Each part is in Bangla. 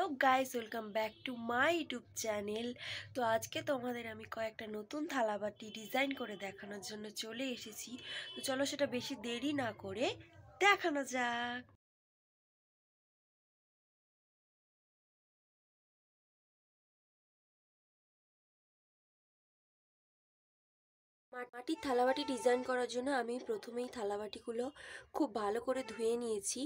Hello guys, welcome back to my YouTube channel. তো আজকে তোমাদের আমি কয়েকটা নতুন থালাবাটি ডিজাইন করে দেখানোর জন্য চলে এসেছি। তো চলো সেটা বেশি দেরি না করে দেখানো যাক। মাটির থালাবাটি ডিজাইন করার জন্য আমি প্রথমেই থালাবাটিগুলো খুব ভালো করে ধুয়ে নিয়েছি।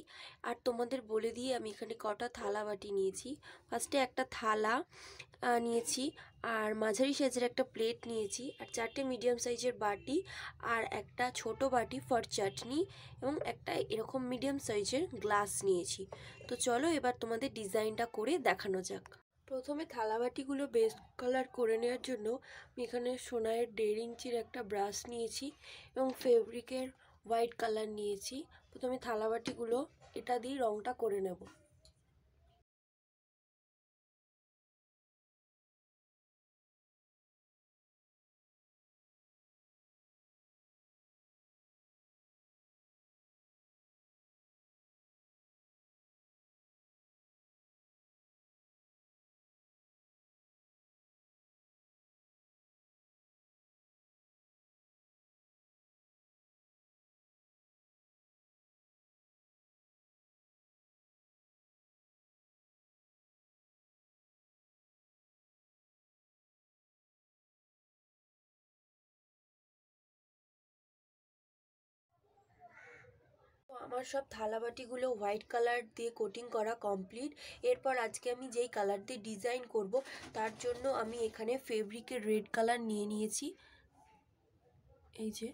আর তোমাদের বলে দিয়ে আমি এখানে কটা থালাবাটি নিয়েছি। ফার্স্টে একটা থালা নিয়েছি, আর মাঝারি সাইজের একটা প্লেট নিয়েছি, আর চারটে মিডিয়াম সাইজের বাটি, আর একটা ছোট বাটি ফর চাটনি, এবং একটা এরকম মিডিয়াম সাইজের গ্লাস নিয়েছি। তো চলো এবার তোমাদের ডিজাইনটা করে দেখানো যাক। প্রথমে থালাবাটিগুলো বেস কালার করে নেওয়ার জন্য আমি এখানে সোনাইয়ের 1.5 ইঞ্চির একটা ব্রাশ নিয়েছি এবং ফেব্রিকের হোয়াইট কালার নিয়েছি। প্রথমে থালাবাটিগুলো এটা দিয়ে রংটা করে নেব। তো আমার সব থালাবাটিগুলো হোয়াইট কালার দিয়ে কোটিং করা কমপ্লিট। এরপর আজকে আমি যেই কালার দিয়ে ডিজাইন করব তার জন্য আমি এখানে ফেব্রিকের রেড কালার নিয়ে নিয়েছি। এই যে